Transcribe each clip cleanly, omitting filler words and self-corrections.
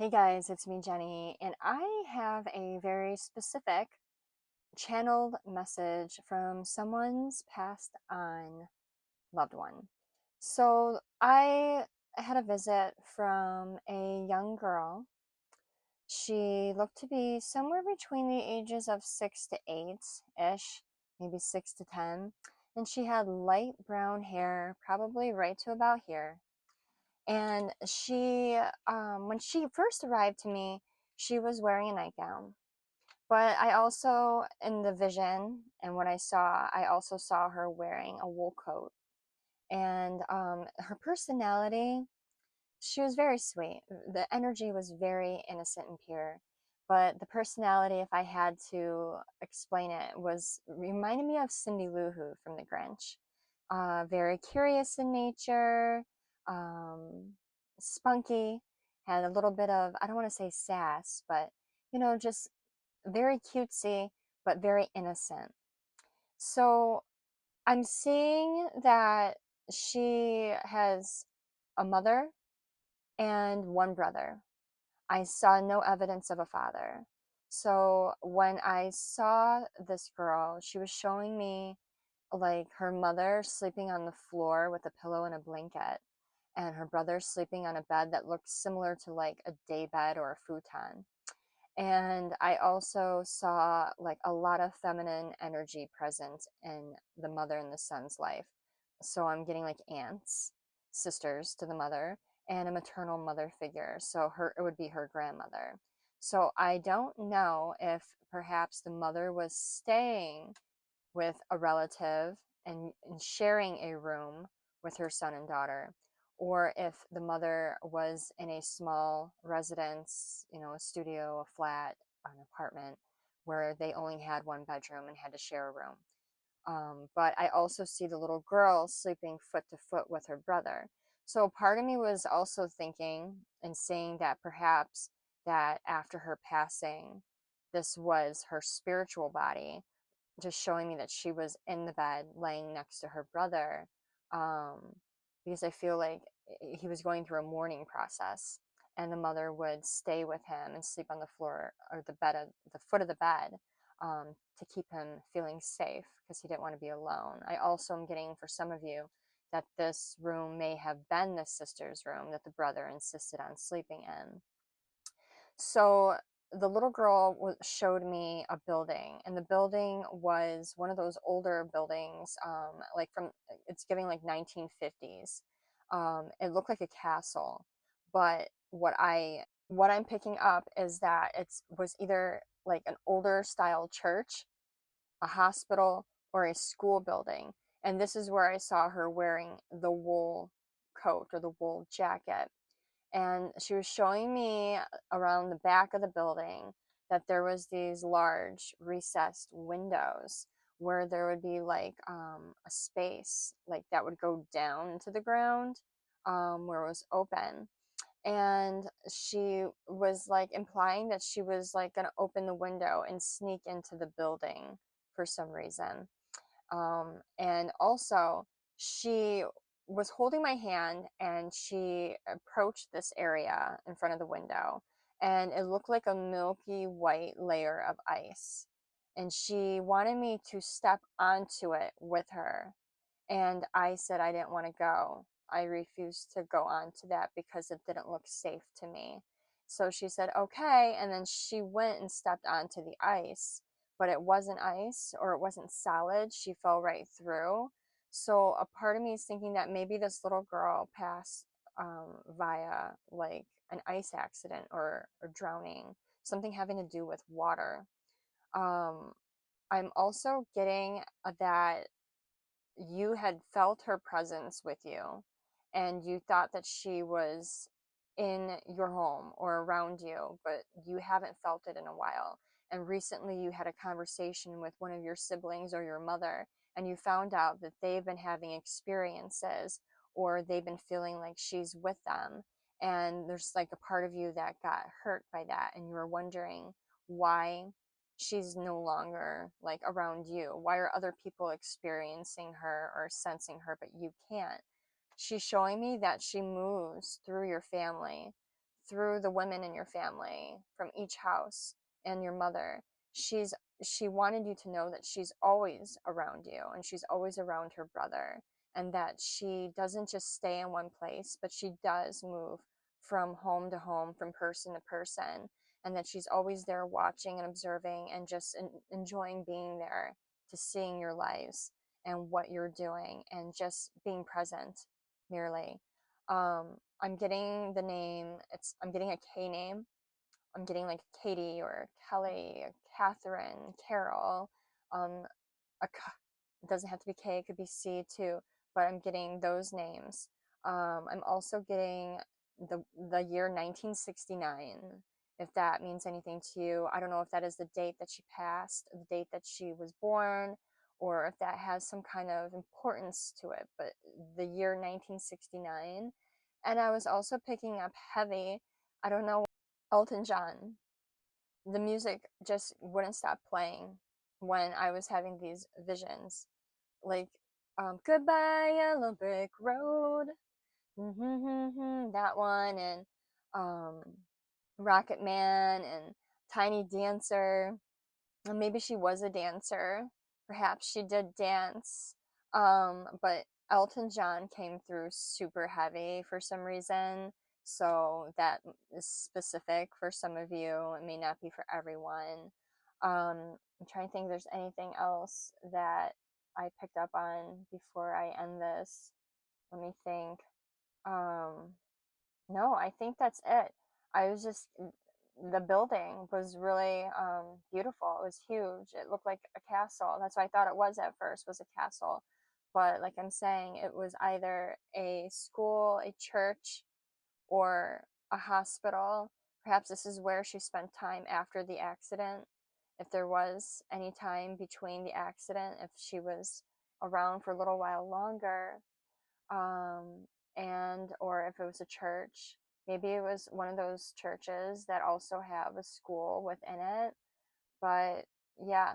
Hey guys, it's me, Jenny, and I have a very specific channeled message from someone's passed on loved one. So I had a visit from a young girl. She looked to be somewhere between the ages of 6 to 8-ish, maybe 6 to 10, and she had light brown hair, probably right to about here. And when she first arrived to me, she was wearing a nightgown. But I also, in the vision and what I also saw her wearing a wool coat. And her personality, she was very sweet. The energy was very innocent and pure. But the personality, if I had to explain it, was reminded me of Cindy Lou Who from The Grinch. Very curious in nature, um, spunky, had a little bit of, I don't want to say sass, but just very cutesy, but very innocent. So I'm seeing that she has a mother and one brother. I saw no evidence of a father. So when I saw this girl, she was showing me like her mother sleeping on the floor with a pillow and a blanket, and her brother sleeping on a bed that looked similar to like a day bed or a futon. And I also saw like a lot of feminine energy present in the mother and the son's life. So I'm getting like aunts, sisters to the mother, and a maternal mother figure. So it would be her grandmother. So I don't know if perhaps the mother was staying with a relative and sharing a room with her son and daughter, or if the mother was in a small residence, a studio, a flat, an apartment where they only had one bedroom and had to share a room. But I also see the little girl sleeping foot to foot with her brother. So part of me was also thinking and saying that perhaps that after her passing, this was her spiritual body just showing me that she was in the bed laying next to her brother, um, because I feel like he was going through a mourning process, and the mother would stay with him and sleep on the floor or the foot of the bed, to keep him feeling safe because he didn't want to be alone. I also am getting for some of you that this room may have been the sister's room that the brother insisted on sleeping in. So the little girl showed me a building, and the building was one of those older buildings, like it's giving like 1950s. It looked like a castle, but what I'm picking up is that it was either like an older style church, a hospital, or a school building. And this is where I saw her wearing the wool coat or the wool jacket, and she was showing me around the back of the building that there was these large recessed windows where there would be like a space like that would go down into the ground, where it was open. And she was like implying that she was like going to open the window and sneak into the building for some reason. And also, she was holding my hand and she approached this area in front of the window, and it looked like a milky white layer of ice. And she wanted me to step onto it with her. And I said I didn't want to go. I refused to go on to that because it didn't look safe to me. So she said, okay. And then she went and stepped onto the ice, but it wasn't ice or it wasn't solid. She fell right through. So a part of me is thinking that maybe this little girl passed via like an ice accident or drowning, something having to do with water. Um, I'm also getting that you had felt her presence with you and you thought that she was in your home or around you, but you haven't felt it in a while. And recently you had a conversation with one of your siblings or your mother, and you found out that they've been having experiences or they've been feeling like she's with them. And there's like a part of you that got hurt by that, and you were wondering why she's no longer like around you. Why are other people experiencing her or sensing her, but you can't? She's showing me that she moves through your family, through the women in your family from each house and your mother. She's she wanted you to know that she's always around you and she's always around her brother, and that she doesn't just stay in one place, but she does move from home to home, from person to person, and that she's always there watching and observing and just enjoying being there, to seeing your lives and what you're doing and just being present merely. I'm getting the name, I'm getting a K name. I'm getting like Katie or Kelly, or Catherine, Carol, um, it doesn't have to be K, it could be C too, but I'm getting those names. I'm also getting the year 1969, if that means anything to you. I don't know if that is the date that she passed, the date that she was born, or if that has some kind of importance to it, but the year 1969. And I was also picking up heavy, I don't know, Elton John. The music just wouldn't stop playing when I was having these visions, like Goodbye Yellow Brick Road, that one, and um, Rocket Man and Tiny Dancer. And maybe she was a dancer. Perhaps she did dance. But Elton John came through super heavy for some reason. So that is specific for some of you. It may not be for everyone. I'm trying to think if there's anything else that I picked up on before I end this. Let me think. Um, no, I think that's it. I was just the building was really beautiful. It was huge. It looked like a castle. That's what I thought it was at first, was a castle. But like I'm saying, it was either a school, a church, or a hospital. Perhaps this is where she spent time after the accident. If there was any time between the accident, if she was around for a little while longer, and or if it was a church, maybe it was one of those churches that also have a school within it. But yeah,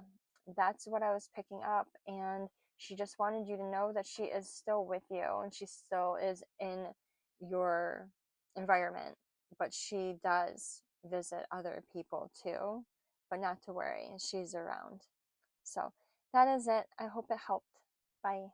that's what I was picking up, and she just wanted you to know that she is still with you and she still is in your environment, but she does visit other people too, but not to worry, she's around. So that is it. I hope it helped. Bye.